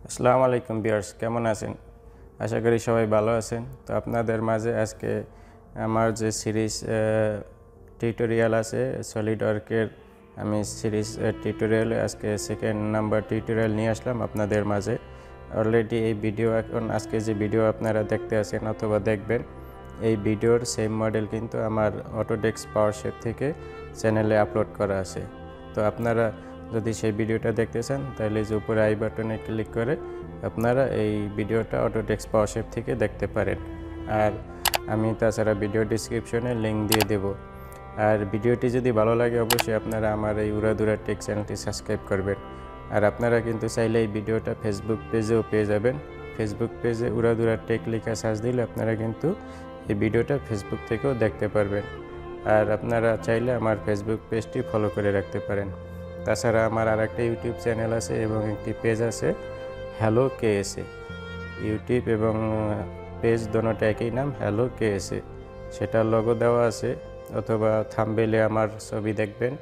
আসসালামু আলাইকুম ভিউয়ার্স, কেমন আছেন? আশা করি সবাই ভালো আছেন। তো আপনাদের মাঝে আজকে আমার যে সিরিজ টিউটোরিয়াল আছে সলিডওয়ার্কের, আমি সিরিজ টিউটোরিয়ালে আজকে সেকেন্ড নাম্বার টিউটোরিয়াল নিয়ে আসলাম আপনাদের মাঝে। অলরেডি এই ভিডিও আজকে যে ভিডিও আপনারা দেখতে আছেন অথবা দেখবেন, এই ভিডিওর সেম মডেল কিন্তু আমার অটোডেস্ক পাওয়ারশেপ থেকে চ্যানেলে আপলোড করা আছে। তো আপনারা যদি সেই ভিডিওটা দেখতে চান তাহলে যে উপরে আই বাটনে ক্লিক করে আপনারা এই ভিডিওটা অটোডেস্ক পাওয়ারশেপ থেকে দেখতে পারেন। আর আমি তাছাড়া ভিডিও ডিসক্রিপশনে লিঙ্ক দিয়ে দেব। আর ভিডিওটি যদি ভালো লাগে অবশ্যই আপনারা আমার এই Ura-dhura টেক চ্যানেলটি সাবস্ক্রাইব করবেন। আর আপনারা কিন্তু চাইলে এই ভিডিওটা ফেসবুক পেজেও পেয়ে যাবেন। ফেসবুক পেজে Ura-dhura টেক লেখা সার্চ দিলে আপনারা কিন্তু এই ভিডিওটা ফেসবুক থেকেও দেখতে পারবেন। আর আপনারা চাইলে আমার ফেসবুক পেজটি ফলো করে রাখতে পারেন। তাছাড়া আমার আরেকটা ইউটিউব চ্যানেল আছে এবং একটি পেজ আছে হ্যালো কেএসএ। ইউটিউব এবং পেজ দুটোটা একই নাম, হ্যালো কেএসএ। সেটার লোগো দেওয়া আছে, অথবা থাম্বনেইলে আমার ছবি দেখবেন।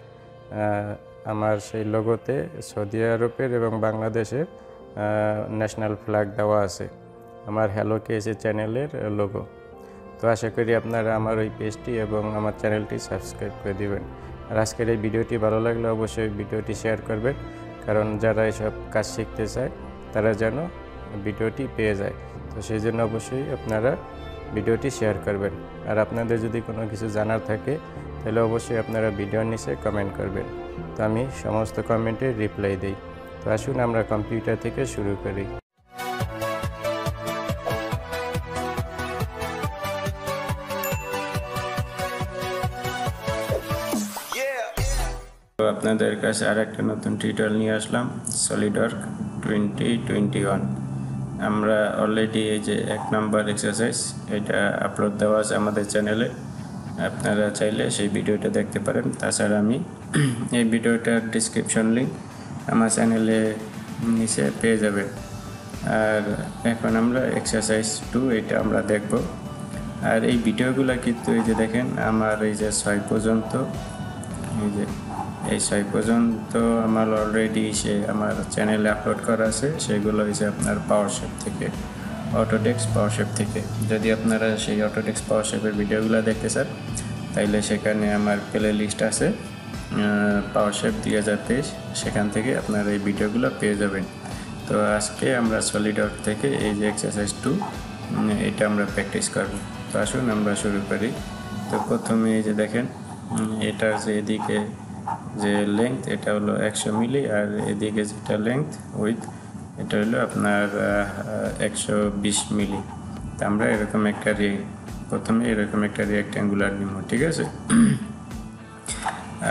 আমার সেই লোগোতে সৌদি আরবের এবং বাংলাদেশের ন্যাশনাল ফ্ল্যাগ দেওয়া আছে, আমার হ্যালো কেএসএ চ্যানেলের লোগো। তো আশা করি আপনারা আমার ওই পেজটি এবং আমার চ্যানেলটি সাবস্ক্রাইব করে দিবেন। আর আজকের এই ভিডিওটি ভালো লাগলে অবশ্যই ভিডিওটি শেয়ার করবেন, কারণ যারা এসব কাজ শিখতে চায় তারা যেন ভিডিওটি পেয়ে যায়। তো সেই জন্য অবশ্যই আপনারা ভিডিওটি শেয়ার করবেন। আর আপনাদের যদি কোনো কিছু জানার থাকে তাহলে অবশ্যই আপনারা ভিডিওর নিচে কমেন্ট করবেন। তো আমি সমস্ত কমেন্টে রিপ্লাই দিই। তো আসুন আমরা কম্পিউটার থেকে শুরু করি। আপনাদের কাছে আরেকটা নতুন টিউটোরিয়াল নিয়ে আসলাম, সলিডওয়ার্ক 2021। আমরা অলরেডি এই যে 1 নম্বর এক্সারসাইজ এটা আপলোড দেওয়া আছে আমাদের চ্যানেলে, আপনারা চাইলে সেই ভিডিওটা দেখতে পারেন। তাছাড়া আমি এই ভিডিওটার ডিসক্রিপশন লিঙ্ক আমার চ্যানেলে নিচে পেয়ে যাবেন। আর এখন আমরা এক্সারসাইজ 2 এটা আমরা দেখব। আর এই ভিডিওগুলো কিন্তু এই যে দেখেন আমার এই যে 6 পর্যন্ত, এই 6 পর্যন্ত আমার অলরেডি আমার চ্যানেলে আপলোড করা আছে। সেগুলো হয়েছে আপনার পাওয়ারশেপ থেকে, অটোডেস্ক পাওয়ারশেপ থেকে। যদি আপনারা সেই অটোডেস্ক পাওয়ারশেপের ভিডিওগুলো দেখতে চান তাইলে সেখানে আমার প্লে লিস্ট আছে পাওয়ারশেপ 2023, সেখান থেকে আপনারা এই ভিডিওগুলো পেয়ে যাবেন। তো আজকে আমরা সলিডওয়ার্ক থেকে এই যে এক্সারসাইজ 2 এটা আমরা প্র্যাকটিস করব। তো আসুন আমরা শুরু করি। তো প্রথমে এই যে দেখেন এটার যে এদিকে যে লেংথ এটা হলো 100 মিলি, আর এদিকে যেটা লেংথ উইথ এটা হলো আপনার 120 মিলি। তো আমরা এরকম একটা প্রথমে এরকম একটা রেক্ট্যাঙ্গুলার নিব, ঠিক আছে।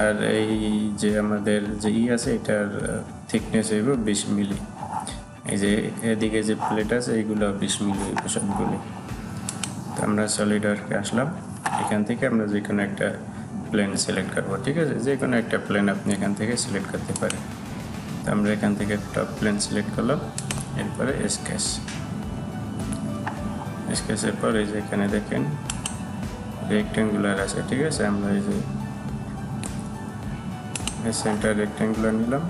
আর এই যে আমাদের যে আছে এটার থিকনেস হইব 20 মিলি। এই যে এদিকে যে প্লেট আছে এইগুলো 20 মিলি সবগুলি। তো আমরা সলিডওয়ার্কে আসলাম, এখান থেকে আমরা যে কোনো একটা প্লেন সিলেক্ট করবো, ঠিক আছে। যে কোনো একটা প্লেন আপনি এখান থেকে সিলেক্ট করতে পারেন। তো আমরা এখান থেকে টপ প্লেন সিলেক্ট করলাম, এরপরে স্কেচের পর এই যে এখানে দেখেন রেক্ট্যাঙ্গুলার আছে, ঠিক আছে। আমরা এই যে সেন্টার রেক্ট্যাঙ্গুলার নিলাম,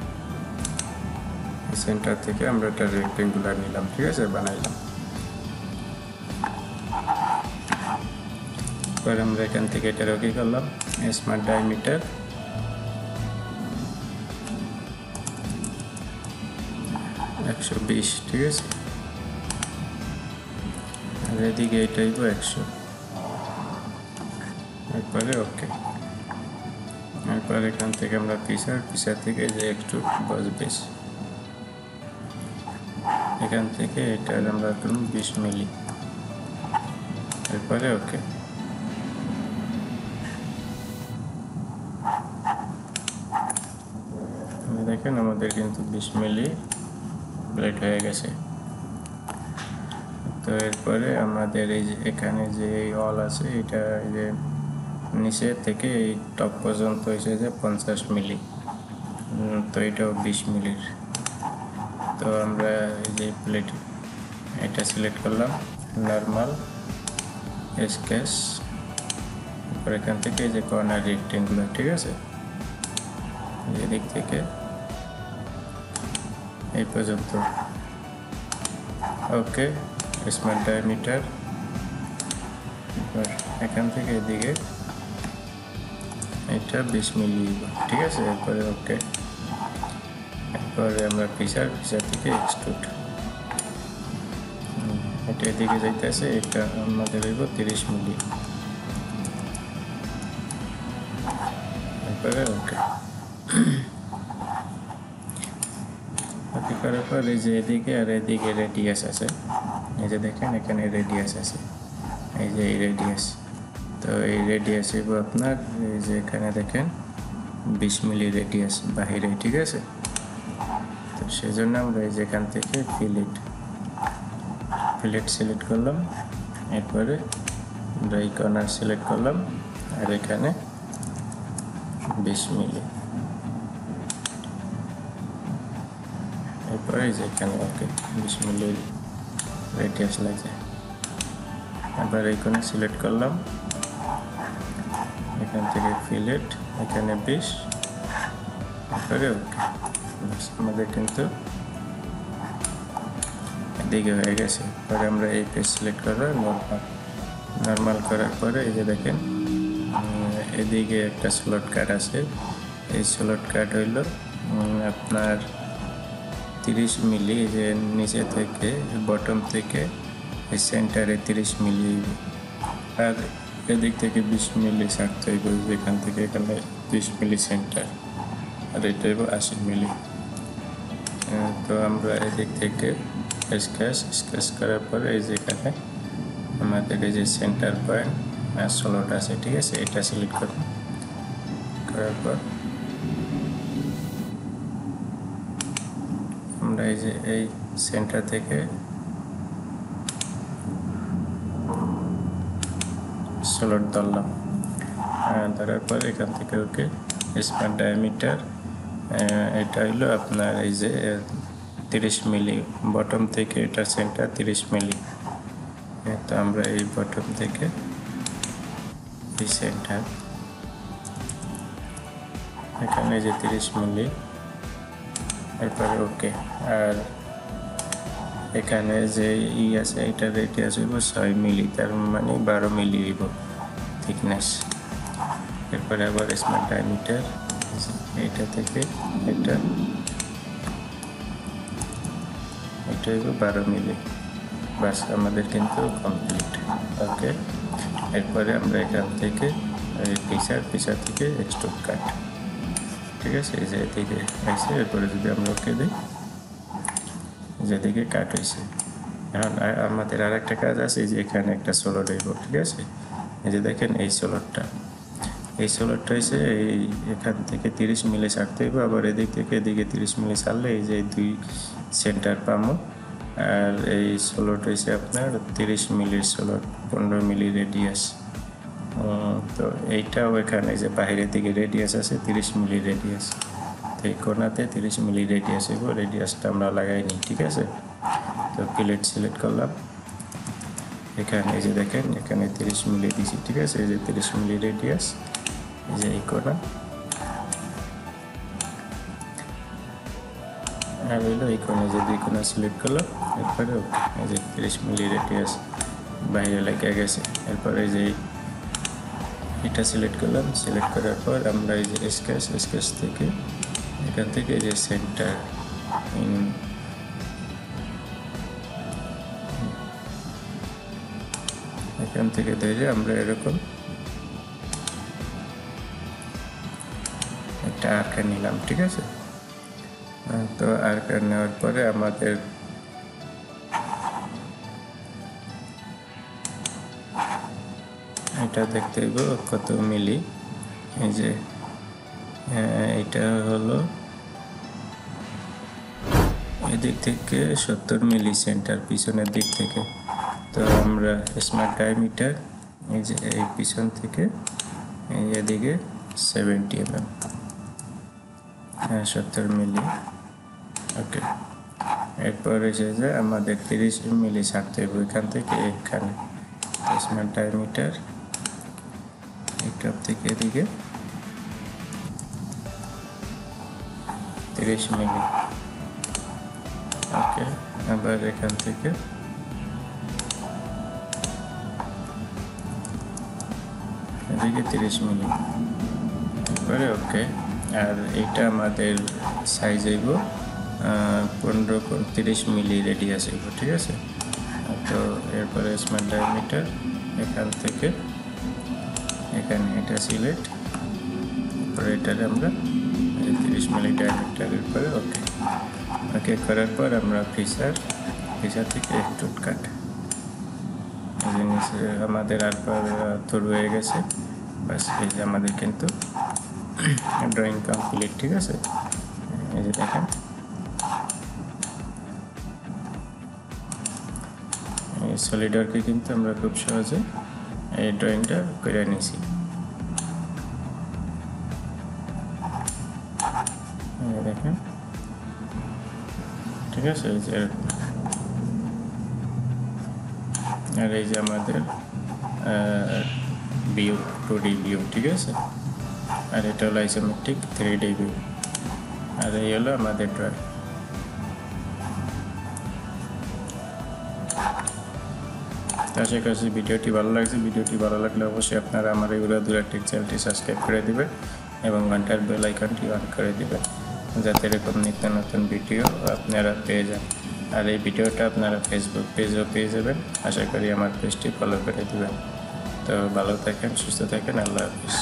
সেন্টার থেকে আমরা একটা রেক্ট্যাঙ্গুলার নিলাম, ঠিক আছে, বানাইলাম। পরে আমরা এখান থেকে এটা ওকে করলাম, স্মার্ট ডায়ামিটার 120, ঠিক আছে। আর এদিকে এটা 100, এরপরে ওকে। এরপর এখান থেকে আমরা পিসার থেকে যে একটু বস এখান থেকে এটা আমরা করলাম 20 মিলি, এরপরে ওকে। দেখেন আমাদের কিন্তু 20 মিলি প্লেট হয়ে গেছে। তো এরপরে আমাদের এই যে এখানে যে অল আছে এটা এই যে নিচে থেকে এই টপ পর্যন্ত হয়েছে যে 50 মিলি, তো এটাও 20 মিলির। তো আমরা এই যে প্লেট এটা সিলেক্ট করলাম, নর্মাল স্কেচ, তারপর এখান থেকে এই যে কর্নার রেক্ট্যাঙ্গুলার, ঠিক আছে। এদিক থেকে এই পর্যন্ত ওকে স্মার্ট ডায়ামিটার। এখান থেকে এদিকে এটা 20 মিলি, ঠিক আছে। এরপরে ওকে, এরপরে আমরা ফিচার থেকে এক্সট্রুড, এটা এদিকে যাইতেছে, এটা আমাদের হইব 30 মিলি। এরপরে ওকে ওকে করার পর এই যে এদিকে আর এদিকে রেডিয়াস আছে, এই যে দেখেন এখানে রেডিয়াস আছে, এই যে এই রেডিয়াস। তো এই রেডিয়াস হইব আপনার এই যে এখানে দেখেন 20 মিলি রেডিয়াস বাহিরে, ঠিক আছে। তো সেজন্য আমরা এই যে এখান থেকে ফিলেট সিলেক্ট করলাম, এরপরে আমরা এই কর্নার সিলেক্ট করলাম, আর এখানে 20 মিলি, এরপরে এই যে এখানে ওকে 20 মিলি রেডিয়াস লাগে। এবার এই কোণে সিলেক্ট করলাম, এখান থেকে ফিলেট, এখানে 20, এরপরে ওকে। আমাদের কিন্তু এদিকে হয়ে গেছে। পরে আমরা এই পেজ সিলেক্ট করবো, নর্মাল করার পরে এই যে দেখেন এদিকে একটা স্লট কাট আছে, এই স্লট কাট হইল আপনার 30 মিলি, যে নিচে থেকে বটম থেকে এই সেন্টারে 30 মিলি, আর এদিক থেকে 20 মিলি ছাড়তে হইব, যেখান থেকে এখানে 20 মিলি সেন্টার, আর এটা হইব 80 মিলি। তো আমরা এদিক থেকে স্কেচ করার পরে এই যে এখানে আমাদের এই যে সেন্টার পয়েন্ট স্লট আছে, ঠিক আছে, এটা সিলেক্ট করব। করার পর আমরা এই যে এই সেন্টার থেকে স্লট ধরলাম, ধরার পর এখান থেকে ওকে স্মার্ট ডায়ামিটার, এটা হইলো আপনার এই যে 30 মিলি, বটম থেকে এটা সেন্টার 30 মিলি। তো আমরা এই বটম থেকে এই সেন্টার এখানে যে 30 মিলি, এরপরে ওকে। আর এখানে যে আছে এটা রেডিয়াস হইব 6 মিলি, তার মানে 12 মিলি হইব থিকনেস। এরপরে আবার স্মার্ট ডায়ামিটার, এটা থেকে এটা হইব 12 মিলি। বাস আমাদের কিন্তু কমপ্লিট। ওকে, এরপরে আমরা এখান থেকে পিসার থেকে এক্সট্রুড কাট, ঠিক আছে, এই যে এদিকে আসছে। এরপরে যদি আমরা ওকে দিই, যেদিকে কাট হয়েছে। এখন আমাদের আর একটা কাজ আছে, যে এখানে একটা সোলড হইব, ঠিক আছে। এই যে দেখেন এই সোলডটা হয়েছে এই এখান থেকে 30 মিলি ছাড়তে হইব, আবার এদিক থেকে এদিকে 30 মিলি ছাড়লে এই যে 2 সেন্টার পামো। আর এই সোলড হয়েছে আপনার 30 মিলির সোলড, 15 মিলি রেডিয়াস। তো এইটাও এখানে যে বাহিরের দিকে রেডিয়াস আছে 30 মিলি রেডিয়াস, তো এই কোণাতে 30 মিলি রেডিয়াস হইব, রেডিয়াসটা আমরা লাগাই নিই, ঠিক আছে। তো প্লেট সিলেক্ট করলাম, এখানে এই যে দেখেন এখানে 30 মিলি দিছি, ঠিক আছে। এই যে 30 মিলি রেডিয়াস, এই যে এই কোণা, আর হইলো এই কোণে যে 2 কোণা সিলেক্ট করলাম। এরপরে এই যে 30 মিলি রেডিয়াস বাইরে লেগে গেছে। এরপরে এই যে এটা সিলেক্ট করলাম, সিলেক্ট করার পর আমরা এই যে স্কেচ থেকে এখান থেকে এই যে সেন্টার এখান থেকে ধরে আমরা এরকম একটা আর্কার নিলাম, ঠিক আছে। তো আর্কার নেওয়ার পরে আমাদের এটা দেখতে হইব কত মিলি। এই যে এটা হলো এদিক থেকে 70 মিলি সেন্টার, পিছনের দিক থেকে। তো আমরা স্মার্ট ডায়ামিটার এই যে এই পিছন থেকে এদিকে 70 mm, 70 মিলি। ওকে, এরপর এসে যে আমাদের 30 মিলি ছাড়তে হবে এখান থেকে এখানে। স্মার্ট ডায়ামিটার এখান থেকে এদিকে 30 মিলি। ওকে, আবার এখান থেকে এদিকে 30 মিলি এরপরে ওকে। আর এইটা আমাদের সাইজ হইব 15-30 মিলি রেডিয়াস হইব, ঠিক আছে। তো এরপরে স্মার্ট ডায়ামিটার এখান থেকে এখানে এটা সিলেক্ট, তারপরে এটারে আমরা 30 মিলি ডায়ামিটারের পরে ওকে। ওকে করার পর আমরা ফিচার থেকে এক্সট্রুড কাট জিনিস আমাদের আর পর তৈরি হয়ে গেছে। বাস এই যে আমাদের কিন্তু ড্রয়িং কমপ্লিট, ঠিক আছে। এই যে দেখেন এই সলিডওয়ার্কে কিন্তু আমরা খুব সহজে এই ড্রয়িংটা করে নিছি। দেখেন, ঠিক আছে। এই যে আর এই যে আমাদের ভিউ 2D ভিউ, ঠিক আছে। আর এটা হলো আইসোমেট্রিক 3D ভিউ, আর এই হলো আমাদের ড্রয়িং। আশা করছি ভিডিওটি ভালো লাগছে। ভিডিওটি ভালো লাগলে অবশ্যই আপনারা আমার এই Ura-dhura টেক চ্যানেলটি সাবস্ক্রাইব করে দিবেন এবং ঘন্টার বেল আইকনটি অন করে দিবেন, যাতে এরকম নিত্য নতুন ভিডিও আপনারা পেয়ে যান। আর এই ভিডিওটা আপনারা ফেসবুক পেজও পেয়ে যাবেন। আশা করি আমার পেজটি ফলো করে দিবেন। তো ভালো থাকেন, সুস্থ থাকেন, আল্লাহ হাফিজ।